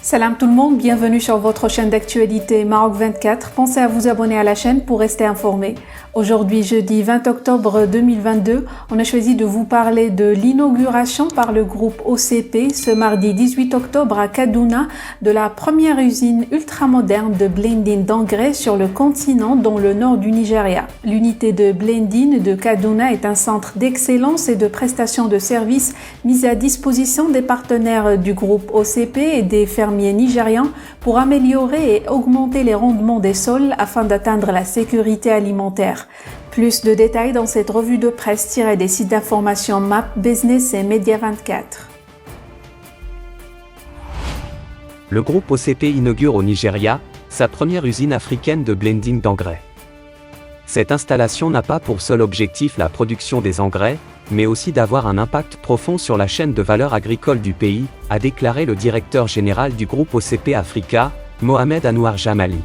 Salam tout le monde, bienvenue sur votre chaîne d'actualité Maroc 24. Pensez à vous abonner à la chaîne pour rester informé. Aujourd'hui, jeudi 20 octobre 2022, on a choisi de vous parler de l'inauguration par le groupe OCP ce mardi 18 octobre à Kaduna de la première usine ultramoderne de blending d'engrais sur le continent dans le nord du Nigeria. L'unité de blending de Kaduna est un centre d'excellence et de prestation de services mis à disposition des partenaires du groupe OCP et des fermiers nigérians pour améliorer et augmenter les rendements des sols afin d'atteindre la sécurité alimentaire. Plus de détails dans cette revue de presse tirée des sites d'information MAP, Business et Média 24. Le groupe OCP inaugure au Nigeria sa première usine africaine de blending d'engrais. Cette installation n'a pas pour seul objectif la production des engrais, mais aussi d'avoir un impact profond sur la chaîne de valeur agricole du pays, a déclaré le directeur général du groupe OCP Africa, Mohamed Anouar Jamali.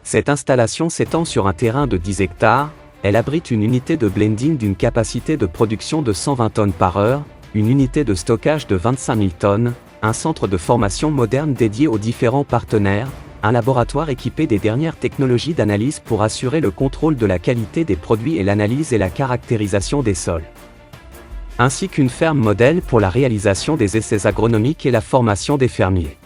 Cette installation s'étend sur un terrain de 10 hectares, elle abrite une unité de blending d'une capacité de production de 120 tonnes par heure, une unité de stockage de 25 000 tonnes, un centre de formation moderne dédié aux différents partenaires, un laboratoire équipé des dernières technologies d'analyse pour assurer le contrôle de la qualité des produits et l'analyse et la caractérisation des sols. Ainsi qu'une ferme modèle pour la réalisation des essais agronomiques et la formation des fermiers.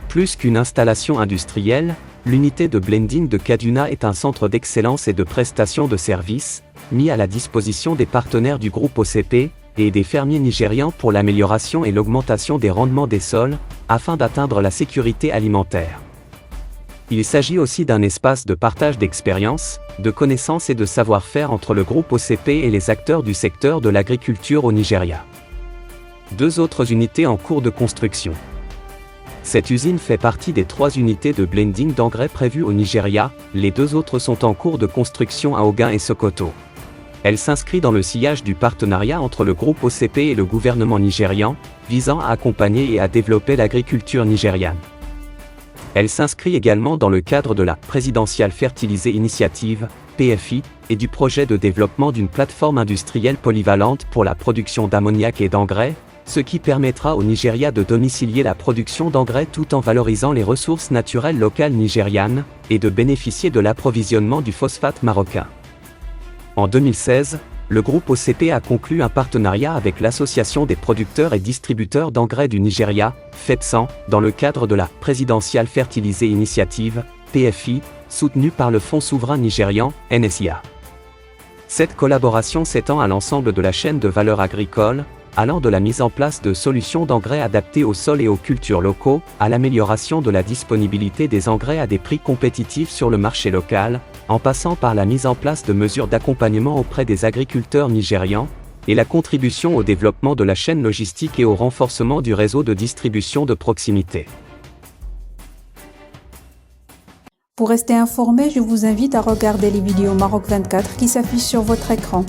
Plus qu'une installation industrielle, l'unité de blending de Kaduna est un centre d'excellence et de prestation de services, mis à la disposition des partenaires du groupe OCP et des fermiers nigérians pour l'amélioration et l'augmentation des rendements des sols, afin d'atteindre la sécurité alimentaire. Il s'agit aussi d'un espace de partage d'expériences, de connaissances et de savoir-faire entre le groupe OCP et les acteurs du secteur de l'agriculture au Nigeria. Deux autres unités en cours de construction. Cette usine fait partie des 3 unités de blending d'engrais prévues au Nigeria, les 2 autres sont en cours de construction à Ogun et Sokoto. Elle s'inscrit dans le sillage du partenariat entre le groupe OCP et le gouvernement nigérian, visant à accompagner et à développer l'agriculture nigériane. Elle s'inscrit également dans le cadre de la Presidential Fertilizer Initiative, PFI, et du projet de développement d'une plateforme industrielle polyvalente pour la production d'ammoniac et d'engrais, ce qui permettra au Nigeria de domicilier la production d'engrais tout en valorisant les ressources naturelles locales nigérianes, et de bénéficier de l'approvisionnement du phosphate marocain. En 2016, le groupe OCP a conclu un partenariat avec l'Association des producteurs et distributeurs d'engrais du Nigeria, FEPSAN, dans le cadre de la Presidential Fertilizer Initiative, PFI, soutenue par le Fonds souverain nigérian, NSIA. Cette collaboration s'étend à l'ensemble de la chaîne de valeur agricole, allant de la mise en place de solutions d'engrais adaptées aux sols et aux cultures locaux, à l'amélioration de la disponibilité des engrais à des prix compétitifs sur le marché local, en passant par la mise en place de mesures d'accompagnement auprès des agriculteurs nigérians, et la contribution au développement de la chaîne logistique et au renforcement du réseau de distribution de proximité. Pour rester informé, je vous invite à regarder les vidéos Maroc 24 qui s'affichent sur votre écran.